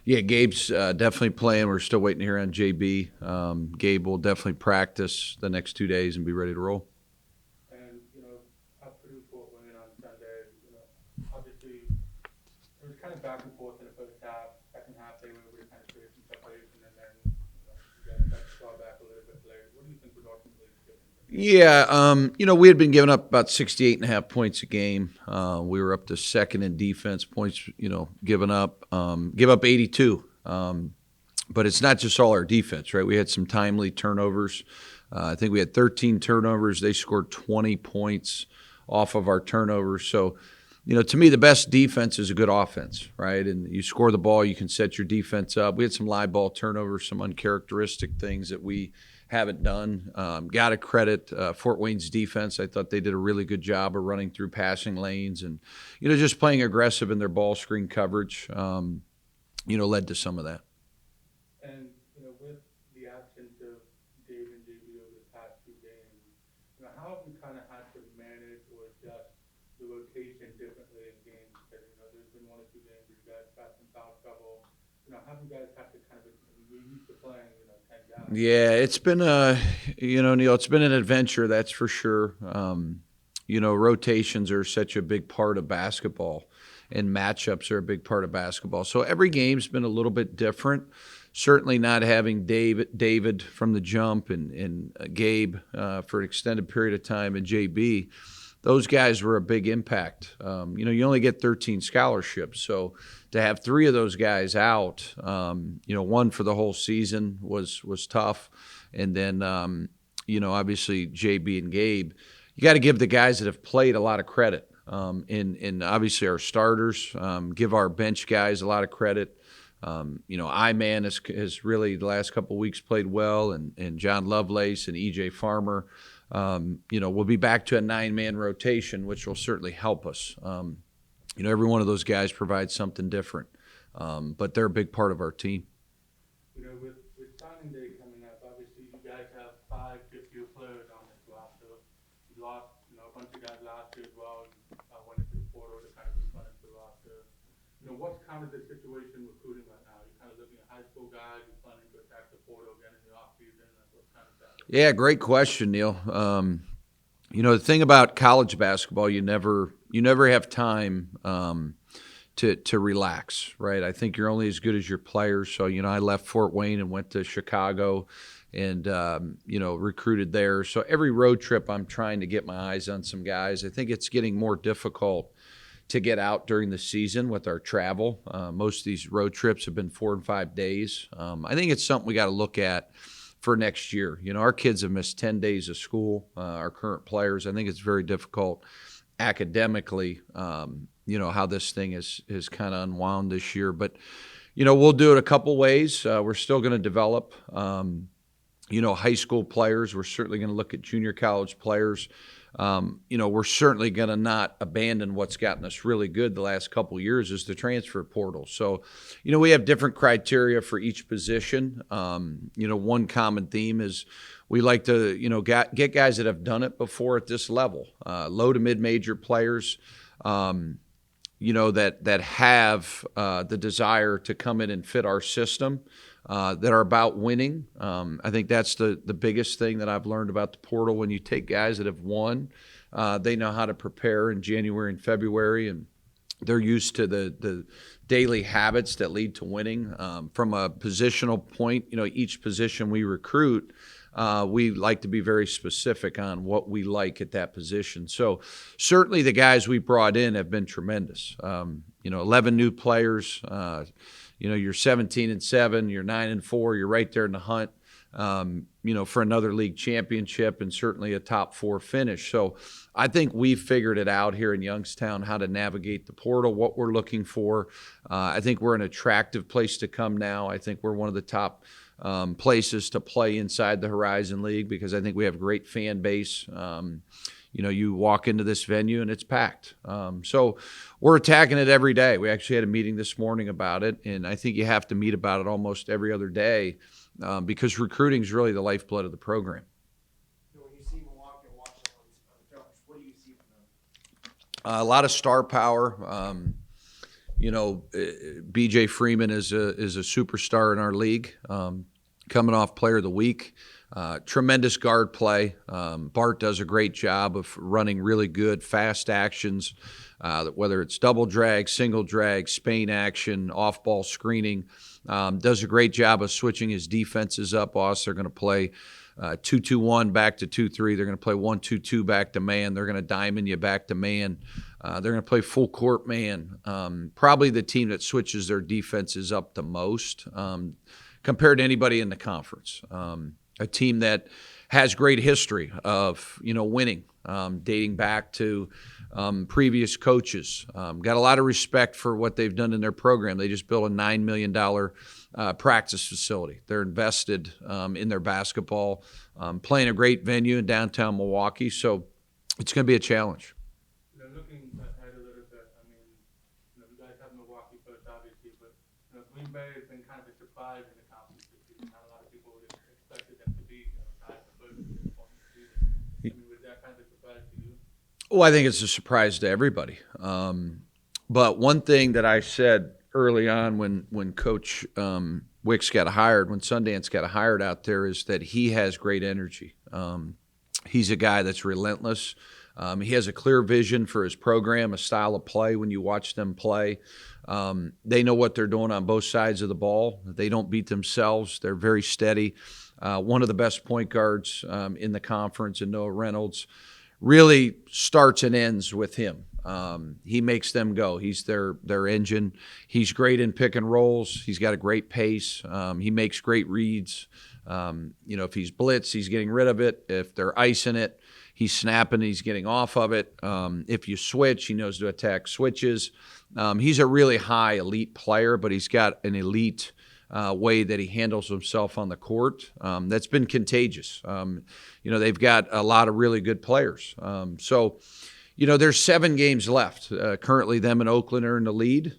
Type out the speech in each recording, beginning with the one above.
Yeah, Gabe's definitely playing. We're still waiting to hear on JB. Gabe will definitely practice the next 2 days and be ready to roll. And up Purdue Fort Wayne on Sunday, obviously it was kind of back and forth in the first half. Second half, they were able to kind of create some separation, and then you guys got the ball back a little bit late. What do you think was ultimately the difference in that? Yeah, we had been giving up about 68.5 points a game. We were up to second in defense points, given up. Give up 82. But it's not just all our defense, right? We had some timely turnovers. I think we had 13 turnovers. They scored 20 points off of our turnovers. So, to me, the best defense is a good offense, right? And you score the ball, you can set your defense up. We had some live ball turnovers, some uncharacteristic things that we haven't done. Got to credit Fort Wayne's defense. I thought they did a really good job of running through passing lanes and, just playing aggressive in their ball screen coverage, led to some of that. And with the absence of Dave and JB over the past 2 games, how have you kind of had to manage or adjust the rotation differently in games? Because there's been 1 or 2 games where you guys got some foul trouble. How have you guys had to kind of you're used to playing 10 guys? Yeah, it's been Neil, it's been an adventure, that's for sure. Rotations are such a big part of basketball, and matchups are a big part of basketball. So every game's been a little bit different. Certainly not having David from the jump and Gabe for an extended period of time, and JB. Those guys were a big impact. You only get 13 scholarships, so to have 3 of those guys out, one for the whole season was tough, and then obviously JB and Gabe. You got to give the guys that have played a lot of credit, and obviously our starters. Give our bench guys a lot of credit. I-Man has really the last couple of weeks played well, and John Lovelace and EJ Farmer. We'll be back to a 9-man rotation, which will certainly help us. Every one of those guys provides something different, but they're a big part of our team. With signing day coming up, obviously you guys have 5 fifth-year players on this roster. You lost, a bunch of guys last year as well. You went into the portal to kind of replenish the roster. What's kind of the situation recruiting right now? You're kind of looking at high school guys. You're planning to attack the portal again in the offseason. What's kind of that? Yeah, great question, Neil. The thing about college basketball, you never have time to relax, right? I think you're only as good as your players. So, I left Fort Wayne and went to Chicago and, recruited there. So every road trip, I'm trying to get my eyes on some guys. I think it's getting more difficult to get out during the season with our travel. Most of these road trips have been 4 and 5 days. I think it's something we got to look at for next year. Our kids have missed 10 days of school, our current players. I think it's very difficult academically, how this thing is kind of unwound this year. But, we'll do it a couple ways. We're still going to develop, high school players. We're certainly going to look at junior college players. We're certainly going to not abandon what's gotten us really good the last couple of years is the transfer portal. So, we have different criteria for each position. One common theme is we like to, get guys that have done it before at this level, low to mid-major players, that have the desire to come in and fit our system. That are about winning. I think that's the biggest thing that I've learned about the portal. When you take guys that have won, they know how to prepare in January and February, and they're used to the daily habits that lead to winning. From a positional point, each position we recruit, we like to be very specific on what we like at that position. So certainly the guys we brought in have been tremendous. 11 new players. You're 17-7, you're 9-4, you're right there in the hunt, for another league championship and certainly a top 4 finish. So I think we've figured it out here in Youngstown how to navigate the portal, what we're looking for. I think we're an attractive place to come now. I think we're one of the top places to play inside the Horizon League because I think we have a great fan base. You walk into this venue and it's packed. So we're attacking it every day. We actually had a meeting this morning about it, and I think you have to meet about it almost every other day because recruiting is really the lifeblood of the program. When you see Milwaukee and watch some of these jumps, what do you see from them? A lot of star power. B.J. Freeman is a superstar in our league, coming off Player of the Week. Tremendous guard play. Bart does a great job of running really good, fast actions, whether it's double drag, single drag, Spain action, off-ball screening. Does a great job of switching his defenses up. They're going to play 2-2-1 back to 2-3. They're going to play 1-2-2 back to man. They're going to diamond you back to man. They're going to play full court man. Probably the team that switches their defenses up the most compared to anybody in the conference. A team that has great history of winning, dating back to previous coaches. Got a lot of respect for what they've done in their program. They just built a $9 million practice facility. They're invested in their basketball, playing a great venue in downtown Milwaukee. So it's going to be a challenge. Looking ahead a little bit, I mean, you guys have Milwaukee first, obviously, but Green Bay has been kind of a surprise in the conference this season. Not a lot of people would have expected them to be tied for first at this point in the season. I mean, was that kind of a surprise to you? Well, I think it's a surprise to everybody. But one thing that I said early on when Coach Wicks got hired, when Sundance got hired out there, is that he has great energy. He's a guy that's relentless. He has a clear vision for his program, a style of play when you watch them play. They know what they're doing on both sides of the ball. They don't beat themselves. They're very steady. One of the best point guards in the conference, and Noah Reynolds, really starts and ends with him. He makes them go. He's their engine. He's great in pick and rolls. He's got a great pace. He makes great reads. If he's blitz, he's getting rid of it. If they're icing it, he's snapping, he's getting off of it. If you switch, he knows to attack switches. He's a really high elite player, but he's got an elite way that he handles himself on the court that's been contagious. They've got a lot of really good players. There's 7 games left. Currently, them and Oakland are in the lead.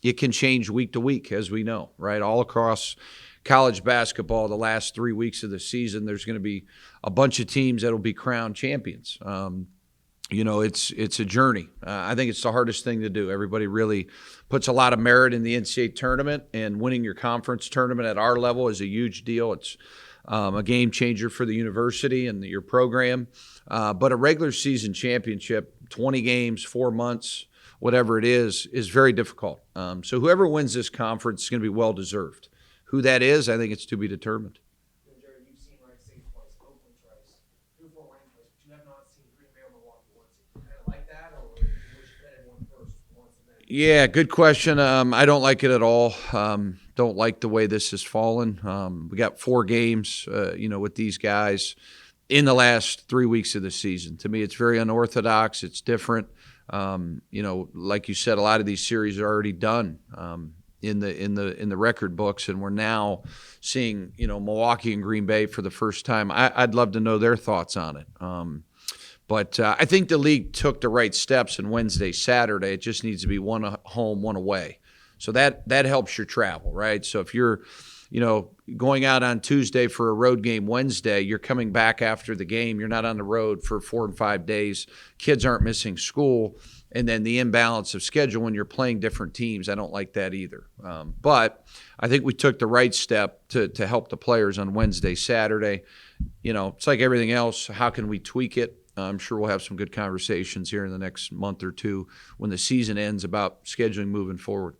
It can change week to week, as we know, right? All across college basketball, the last 3 weeks of the season, there's going to be a bunch of teams that will be crowned champions. It's a journey. I think it's the hardest thing to do. Everybody really puts a lot of merit in the NCAA tournament, and winning your conference tournament at our level is a huge deal. It's a game changer for the university and your program. But a regular season championship, 20 games, 4 months, whatever it is very difficult. So whoever wins this conference is going to be well-deserved. Who that is, I think it's to be determined. Jerrod, you've seen Wright State twice, Oakland twice, 2-4 Wayne twice, but you have not seen Green Bay or Milwaukee once. You kind of like that, or would you wish you had everyone first once and then? Yeah, good question. I don't like it at all. Don't like the way this has fallen. We got 4 games, with these guys in the last 3 weeks of the season. To me, it's very unorthodox. It's different. Like you said, a lot of these series are already done in the record books, and we're now seeing Milwaukee and Green Bay for the first time. I'd love to know their thoughts on it. But I think the league took the right steps in Wednesday, Saturday. It just needs to be one home, one away. So that helps your travel, right? So if you're going out on Tuesday for a road game Wednesday, you're coming back after the game. You're not on the road for 4 and 5 days. Kids aren't missing school. And then the imbalance of schedule when you're playing different teams, I don't like that either. But I think we took the right step to help the players on Wednesday, Saturday. It's like everything else. How can we tweak it? I'm sure we'll have some good conversations here in the next month or two when the season ends about scheduling moving forward.